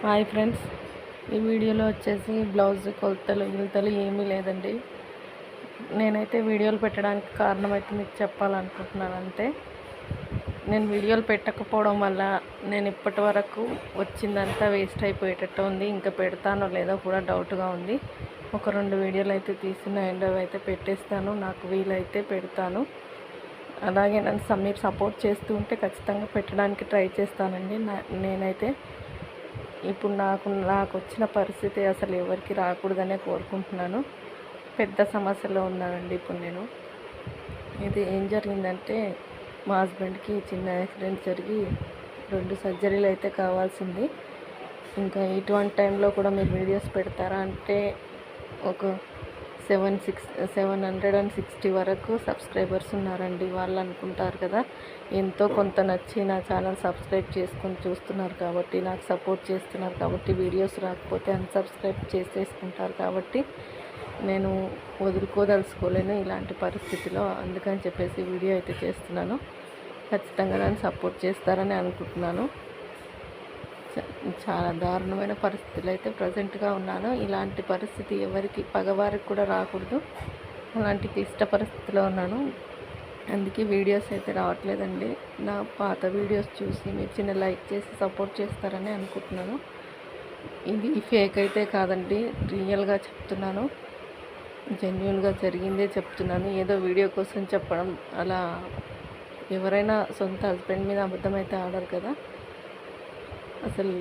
Hi friends, ఈ వీడియోలో వచ్చేసి బ్లౌజ్ కొలతలు గిలతలు ఏమీ లేదండి. నేనైతే వీడియోలు పెట్టడానికి కారణం అయితే మీకు చెప్పాలనుకుంటున్నాను అంతే. నేను వీడియోలు పెట్టకపోవడం వల్ల నేను ఇప్పటి వరకు వచ్చిందంతా వేస్ట్ అయిపోయేటట్టు ఉంది. ఇంకా పెడతానో లేదో కూడా డౌట్గా ఉంది. ఒక 2 వీడియోలు అయితే తీసిన ఎండవి అయితే పెట్టేస్తాను. నాకు వీలైతే పెడతాను. అలాగే మీరు సపోర్ట్ చేస్తూ ఉంటే ఖచ్చితంగా పెట్టడానికి ట్రై చేస్తానండి. నేనైతే ఇప్పుడు నాకు వచ్చిన పరిస్థితి అసలు ఎవరికి రాకూడదనే కోరుకుంటున్నాను. పెద్ద సమస్యలో ఉన్నానండి ఇప్పుడు నేను. ఇది ఏం జరిగిందంటే, మా హస్బెండ్కి చిన్న యాక్సిడెంట్ జరిగి 2 సర్జరీలు అయితే కావాల్సింది. ఇంకా ఇటువంటి టైంలో కూడా మీరు వీడియోస్ పెడతారా అంటే ఒక 760 వరకు సబ్స్క్రైబర్స్ ఉన్నారండి. వాళ్ళు అనుకుంటారు కదా, ఎంతో కొంత నచ్చి నా ఛానల్ సబ్స్క్రైబ్ చేసుకొని చూస్తున్నారు కాబట్టి, నాకు సపోర్ట్ చేస్తున్నారు కాబట్టి, వీడియోస్ రాకపోతే అన్సబ్స్క్రైబ్ చేసేసుకుంటారు కాబట్టి నేను వదులుకోదలుచుకోలేను ఇలాంటి పరిస్థితిలో. అందుకని చెప్పేసి వీడియో అయితే చేస్తున్నాను. ఖచ్చితంగా నన్ను సపోర్ట్ చేస్తారని అనుకుంటున్నాను. చాలా దారుణమైన పరిస్థితులు అయితే ప్రజెంట్గా ఉన్నాను. ఇలాంటి పరిస్థితి ఎవరికి పగవారికి కూడా రాకూడదు. అలాంటి క్లిష్ట పరిస్థితిలో ఉన్నాను. అందుకే వీడియోస్ అయితే రావట్లేదండి. నా పాత వీడియోస్ చూసి మీరు చిన్న లైక్ చేసి సపోర్ట్ చేస్తారని అనుకుంటున్నాను. ఇది ఫేక్ అయితే కాదండి, రియల్గా చెప్తున్నాను. జెన్యూన్గా జరిగిందే చెప్తున్నాను. ఏదో వీడియో కోసం చెప్పడం అలా ఎవరైనా సొంత హస్బెండ్ మీద అబద్ధం అయితే ఆడరు కదా. అసలు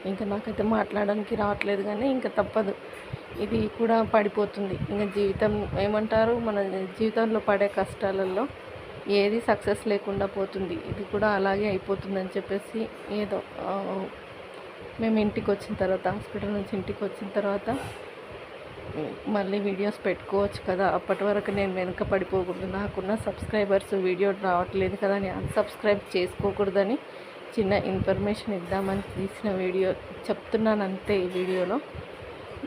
ఇంకా నాకైతే మాట్లాడడానికి రావట్లేదు, కానీ ఇంకా తప్పదు. ఇది కూడా పడిపోతుంది. ఇంకా జీవితం ఏమంటారు, మన జీవితంలో పడే కష్టాలలో ఏది సక్సెస్ లేకుండా పోతుంది. ఇది కూడా అలాగే అయిపోతుందని చెప్పేసి ఏదో మేము ఇంటికి వచ్చిన తర్వాత, హాస్పిటల్ నుంచి ఇంటికి వచ్చిన తర్వాత మళ్ళీ వీడియోస్ పెట్టుకోవచ్చు కదా, అప్పటి వరకు నేను వెనక పడిపోకూడదు, నాకున్న సబ్స్క్రైబర్స్ వీడియో రావట్లేదు కదా అని అన్సబ్స్క్రైబ్ చేసుకోకూడదని చిన్న ఇన్ఫర్మేషన్ ఇద్దామని తీసిన వీడియో చెప్తున్నాను అంతే. ఈ వీడియోలో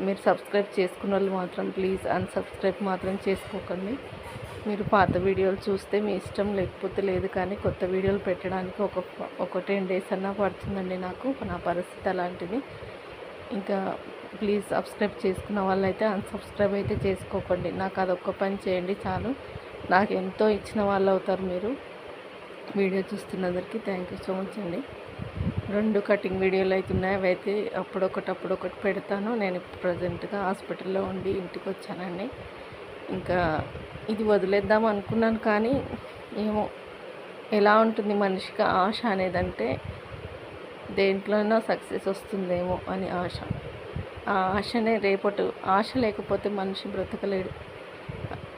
మీరు సబ్స్క్రైబ్ చేసుకున్న వాళ్ళు మాత్రం ప్లీజ్ అన్సబ్స్క్రైబ్ మాత్రం చేసుకోకండి. మీరు పాత వీడియోలు చూస్తే మీ ఇష్టం, లేకపోతే లేదు. కానీ కొత్త వీడియోలు పెట్టడానికి ఒక 10 డేస్ అన్నా పడుతుందండి నాకు. నా పరిస్థితి అలాంటిది. ఇంకా ప్లీజ్ సబ్స్క్రైబ్ చేసుకున్న వాళ్ళైతే అన్సబ్స్క్రైబ్ అయితే చేసుకోకండి. నాకు అదొక్క పని చేయండి చాలు. నాకు ఎంతో ఇచ్చిన వాళ్ళు అవుతారు మీరు. వీడియో చూస్తున్నందరికీ థ్యాంక్ యూ సో మచ్ అండి. 2 కటింగ్ వీడియోలు అయితే ఉన్నాయి. అవి అయితే అప్పుడొకటి పెడతాను. నేను ప్రజెంట్గా హాస్పిటల్లో ఉండి ఇంటికి వచ్చానండి. ఇంకా ఇది వదిలేద్దాం అనుకున్నాను, కానీ ఏమో ఎలా ఉంటుంది మనిషికి ఆశ అనేదంటే, దేంట్లోనో సక్సెస్ వస్తుందేమో అని ఆశ. ఆ ఆశనే ఆశ లేకపోతే మనిషి బ్రతకలేడు.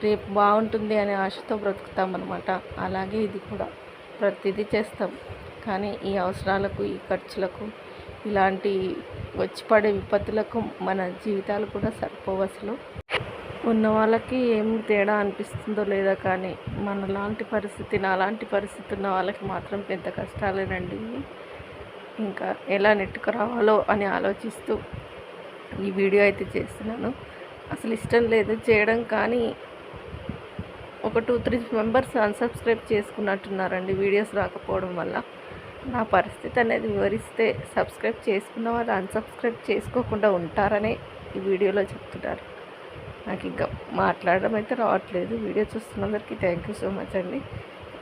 రేపు బాగుంటుంది అనే ఆశతో బ్రతుకుతామన్నమాట. అలాగే ఇది కూడా ప్రతిదీ చేస్తాం, కానీ ఈ అవసరాలకు, ఈ ఖర్చులకు, ఇలాంటి వచ్చి పడే విపత్తులకు మన జీవితాలు కూడా సరిపోవు. అసలు ఉన్న వాళ్ళకి ఏం తేడా అనిపిస్తుందో లేదా, కానీ నాలాంటి పరిస్థితి ఉన్న వాళ్ళకి మాత్రం పెద్ద కష్టాలేనండి. ఇంకా ఎలా నెట్టుకు రావాలో అని ఆలోచిస్తూ ఈ వీడియో అయితే చేస్తున్నాను. అసలు ఇష్టం లేదు చేయడం, కానీ ఒక 2-3 మెంబర్స్ అన్సబ్స్క్రైబ్ చేసుకున్నట్టున్నారండి వీడియోస్ రాకపోవడం వల్ల. నా పరిస్థితి అనేది వివరిస్తే, సబ్స్క్రైబ్ చేసుకున్న వాళ్ళు అన్సబ్స్క్రైబ్ చేసుకోకుండా ఉంటారనే ఈ వీడియోలో చెప్తున్నారు. నాకు ఇంకా మాట్లాడడం అయితే రావట్లేదు. వీడియో చూస్తున్నందరికీ థ్యాంక్ యూ సో మచ్ అండి.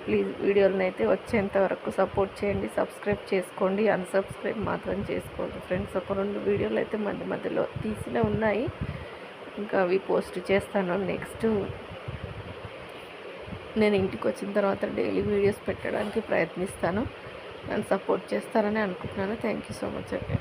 ప్లీజ్ వీడియోలను అయితే వచ్చేంత వరకు సపోర్ట్ చేయండి. సబ్స్క్రైబ్ చేసుకోండి, అన్సబ్స్క్రైబ్ మాత్రం చేసుకోండి ఫ్రెండ్స్. ఒక 2 వీడియోలు అయితే మధ్యలో తీసినే ఉన్నాయి. ఇంకా అవి పోస్ట్ చేస్తాను. నెక్స్ట్ నేను ఇంటికి వచ్చిన తర్వాత డైలీ వీడియోస్ పెట్టడానికి ప్రయత్నిస్తాను. నన్ను సపోర్ట్ చేస్తారని అనుకుంటున్నాను. థ్యాంక్ యూ సో మచ్ అండి.